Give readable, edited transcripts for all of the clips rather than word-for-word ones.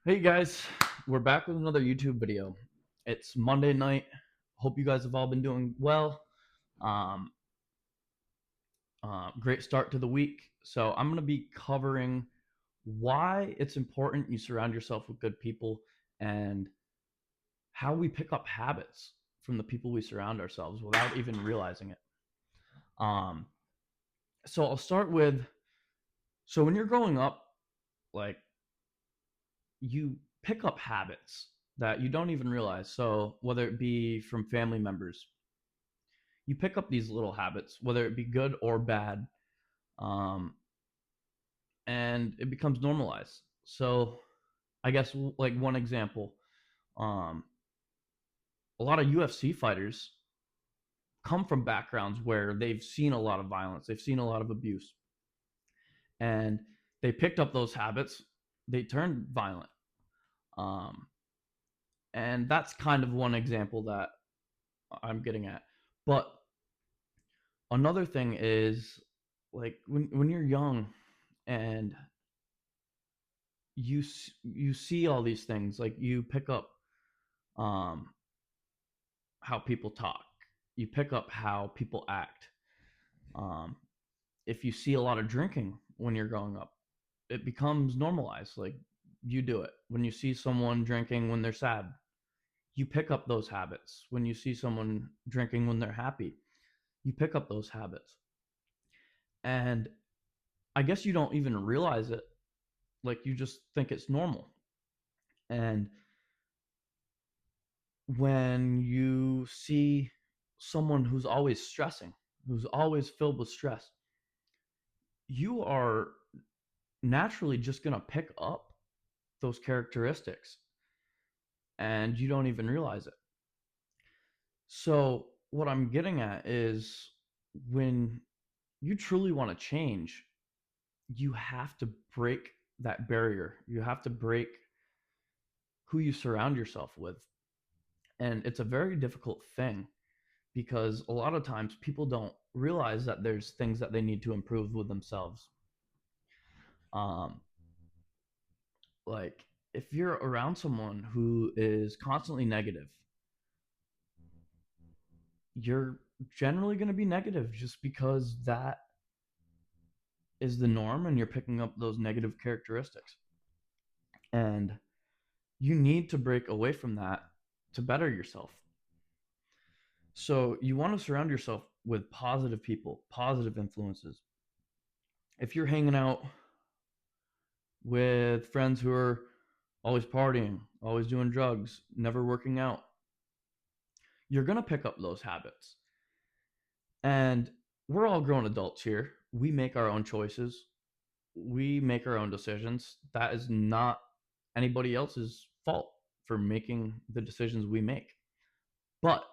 Hey guys, we're back with another YouTube video. It's Monday night. Hope you guys have all been doing well. Um, Great start to the week. So I'm going to be covering why it's important you surround yourself with good people and how we pick up habits from the people we surround ourselves without even realizing it. Um, so I'll start with when you're growing up, like you pick up habits that you don't even realize. So whether it be from family members, you pick up these little habits, whether it be good or bad, um, and it becomes normalized. So I guess like one example, um, a lot of UFC fighters come from backgrounds where they've seen a lot of violence, they've seen a lot of abuse, and they picked up those habits. They turned violent, um, and that's kind of one example that I'm getting at. But another thing is like when you're young and you see all these things, like you pick up um how people talk, you pick up how people act. um if you see a lot of drinking when you're growing up, it becomes normalized. Like you do it when you see someone drinking when they're sad, you pick up those habits. When you see someone drinking when they're happy, you pick up those habits. And I guess you don't even realize it, like you just think it's normal. And when you see someone who's always stressing, who's always filled with stress, you are naturally just going to pick up those characteristics and you don't even realize it. So, what I'm getting at is when you truly want to change, you have to break that barrier. You have to break who you surround yourself with. And it's a very difficult thing because a lot of times people don't realize that there's things that they need to improve with themselves. Um, like if you're around someone who is constantly negative, you're generally going to be negative just because that is the norm and you're picking up those negative characteristics. And you need to break away from that to better yourself. So you want to surround yourself with positive people, positive influences. If you're hanging out with friends who are always partying, always doing drugs, never working out, you're going to pick up those habits. And we're all grown adults here. We make our own choices, we make our own decisions. That is not anybody else's fault for making the decisions we make. But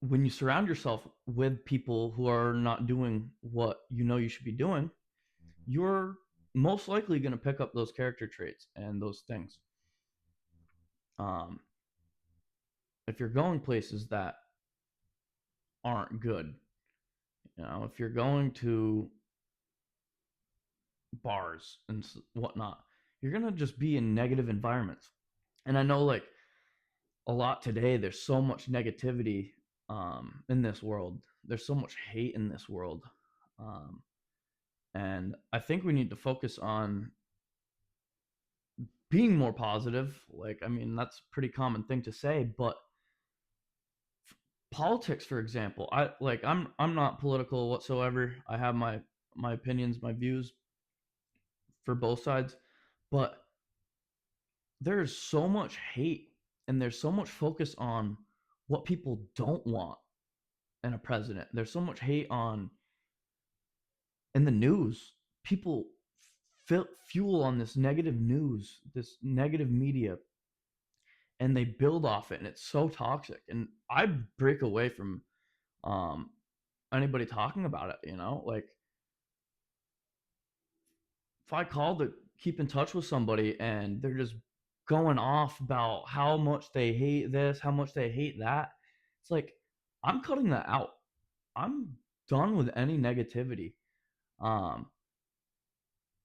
when you surround yourself with people who are not doing what you know you should be doing, you're most likely going to pick up those character traits and those things. Um, if you're going places that aren't good, if you're going to bars and whatnot, you're going to just be in negative environments. And I know, like, a lot today, there's so much negativity in this world, there's so much hate in this world. Um, and I think we need to focus on being more positive. Like, I mean, that's a pretty common thing to say, but politics, for example, I'm not political whatsoever. I have my opinions, my views for both sides, but there is so much hate and there's so much focus on what people don't want in a president. There's so much hate on in the news. People fuel on this negative news, this negative media, and they build off it, and it's so toxic. And I break away from um, anybody talking about it. Like if I call to keep in touch with somebody and they're just going off about how much they hate this, how much they hate that, it's like I'm cutting that out. I'm done with any negativity. Um,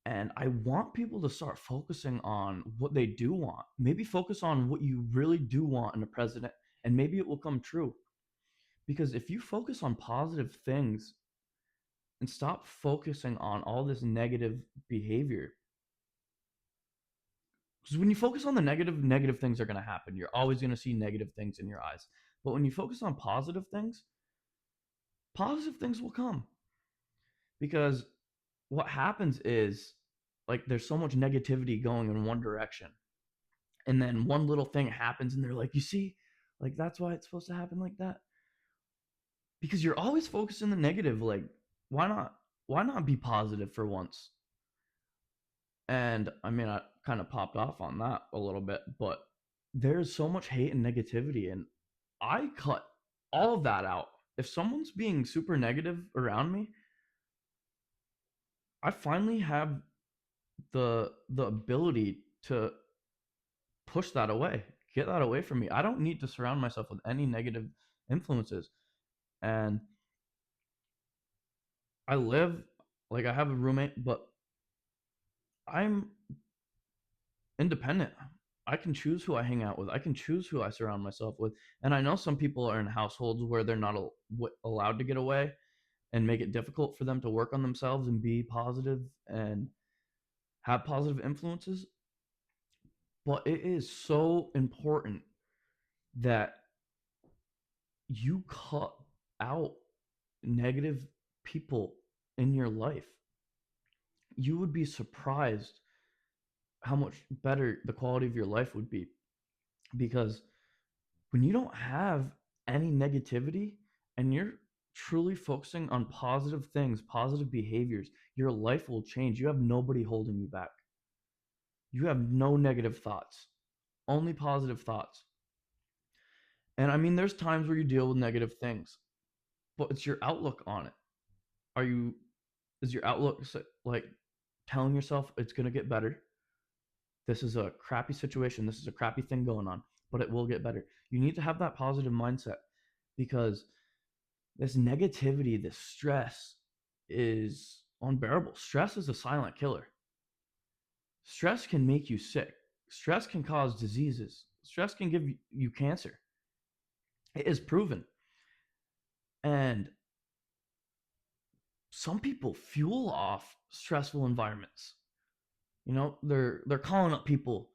And I want people to start focusing on what they do want. Maybe focus on what you really do want in a president, and maybe it will come true. Because if you focus on positive things and stop focusing on all this negative behavior, because when you focus on the negative things are going to happen. You're always going to see negative things in your eyes. But when you focus on positive things will come. Because what happens is, like, there's so much negativity going in one direction, and then one little thing happens and they're like, you see, like, that's why it's supposed to happen like that. Because you're always focused in the negative. Like, why not be positive for once? And I mean, I kind of popped off on that a little bit, but there's so much hate and negativity, and I cut all of that out. If someone's being super negative around me, I finally have the ability to push that away, get that away from me. I don't need to surround myself with any negative influences. And I live, like, I have a roommate, but I'm independent. I can choose who I hang out with. I can choose who I surround myself with. And I know some people are in households where they're not allowed to get away, and make it difficult for them to work on themselves and be positive and have positive influences. But it is so important that you cut out negative people in your life. You would be surprised how much better the quality of your life would be. Because when you don't have any negativity and you're truly focusing on positive things, positive behaviors, your life will change. You have nobody holding you back. You have no negative thoughts, only positive thoughts. And I mean, there's times where you deal with negative things, but it's your outlook on it. Are you, is your outlook like telling yourself it's going to get better? This is a crappy situation. This is a crappy thing going on, but it will get better. You need to have that positive mindset, because this negativity, this stress is unbearable. Stress is a silent killer. Stress can make you sick. Stress can cause diseases. Stress can give you cancer. It is proven. And some people fuel off stressful environments. They're calling up people,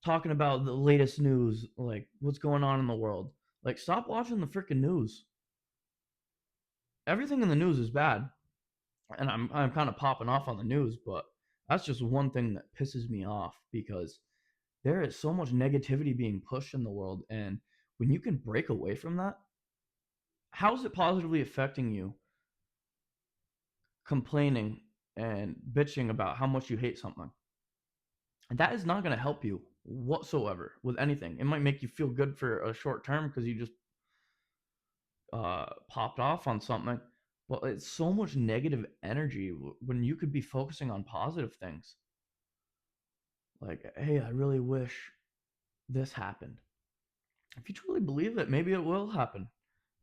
talking about the latest news, like what's going on in the world. Like, stop watching the freaking news. Everything in the news is bad, and I'm kind of popping off on the news, but that's just one thing that pisses me off, because there is so much negativity being pushed in the world, and when you can break away from that, how is it positively affecting you? Complaining and bitching about how much you hate something. And that is not going to help you whatsoever with anything. It might make you feel good for a short term because you just popped off on something, but it's so much negative energy when you could be focusing on positive things. Like, hey, I really wish this happened. If you truly believe it, maybe it will happen,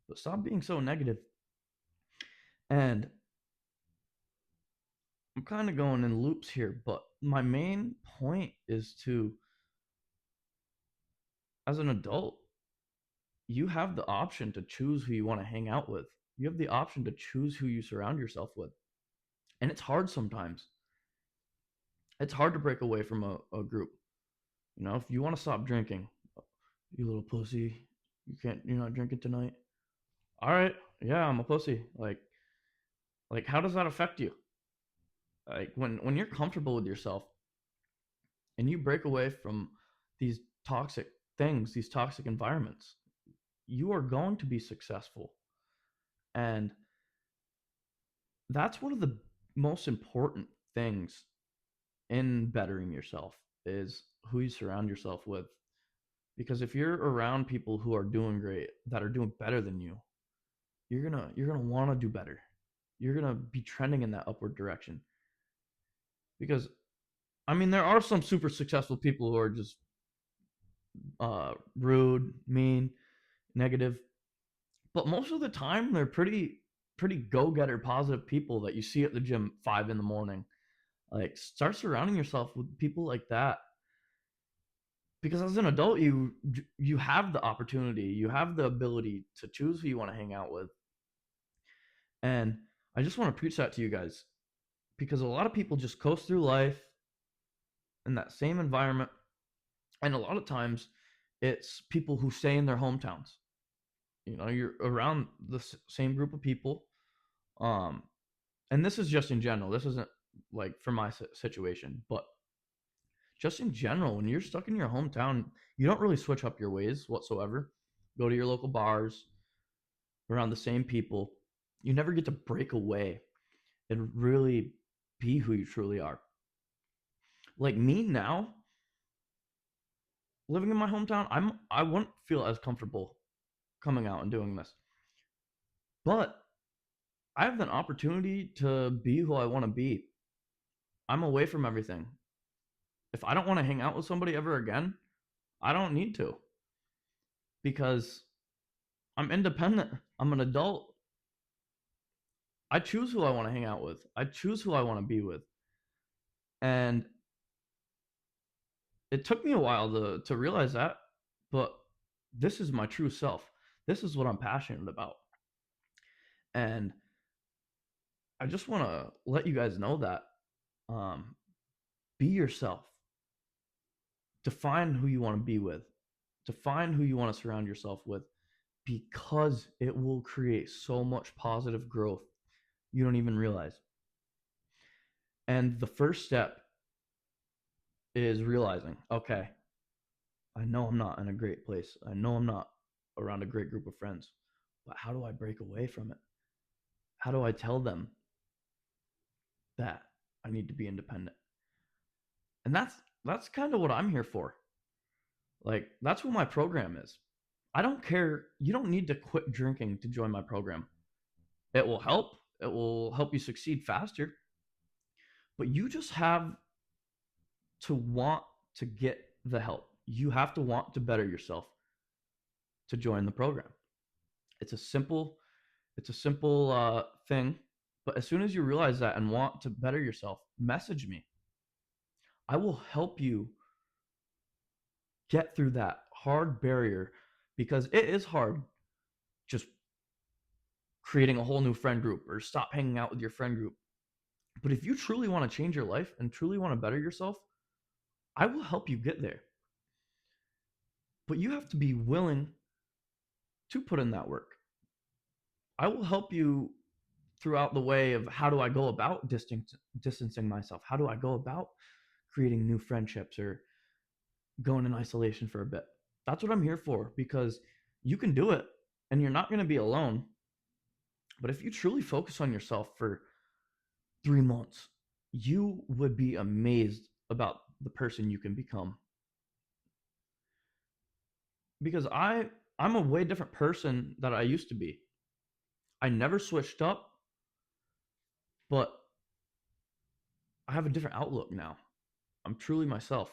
but stop being so negative. And I'm kind of going in loops here, but my main point is to, as an adult, you have the option to choose who you want to hang out with. You have the option to choose who you surround yourself with. And it's hard sometimes. It's hard to break away from a group. If you want to stop drinking, you little pussy, you're not drinking tonight. All right, yeah, I'm a pussy. Like, how does that affect you? Like, when you're comfortable with yourself and you break away from these toxic things, these toxic environments, you are going to be successful. And that's one of the most important things in bettering yourself, is who you surround yourself with. Because if you're around people who are doing great, that are doing better than you, you're gonna want to do better. You're gonna be trending in that upward direction. Because I mean, there are some super successful people who are just rude, mean, negative, but most of the time they're pretty go getter, positive people that you see at the gym 5 in the morning. Like, start surrounding yourself with people like that, because as an adult, you have the opportunity, you have the ability to choose who you want to hang out with. And I just want to preach that to you guys, because a lot of people just coast through life in that same environment, and a lot of times it's people who stay in their hometowns. You're around the same group of people. um and this is just in general, this isn't like for my situation, but just in general, when you're stuck in your hometown, you don't really switch up your ways whatsoever. Go to your local bars around the same people. You never get to break away and really be who you truly are. Like me now, living in my hometown, I wouldn't feel as comfortable coming out and doing this. But I have an opportunity to be who I want to be. I'm away from everything. If I don't want to hang out with somebody ever again, I don't need to, because I'm independent. I'm an adult. I choose who I want to hang out with. I choose who I want to be with. And it took me a while to realize that, but this is my true self. This is what I'm passionate about. And I just want to let you guys know that, um, be yourself. Define who you want to be with. Define who you want to surround yourself with, because it will create so much positive growth you don't even realize. And the first step is realizing, okay, I know I'm not in a great place. I know I'm not around a great group of friends, but how do I break away from it? How do I tell them that I need to be independent? And that's kind of what I'm here for. Like, that's what my program is. I don't care. You don't need to quit drinking to join my program. It will help. It will help you succeed faster. But you just have to want to get the help. You have to want to better yourself to join the program. It's a simple thing. But as soon as you realize that and want to better yourself, message me. I will help you get through that hard barrier, because it is hard just creating a whole new friend group or stop hanging out with your friend group. But if you truly want to change your life and truly want to better yourself, I will help you get there. But you have to be willing to put in that work. I will help you throughout the way of how do I go about distancing myself? How do I go about creating new friendships or going in isolation for a bit? That's what I'm here for, because you can do it and you're not going to be alone. But if you truly focus on yourself for 3 months, you would be amazed about the person you can become. Because I'm a way different person than I used to be. I never switched up, but I have a different outlook now. I'm truly myself.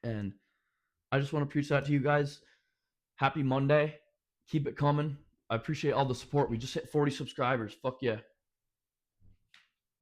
And I just want to preach that to you guys. Happy Monday. Keep it coming. I appreciate all the support. We just hit 40 subscribers. Fuck yeah.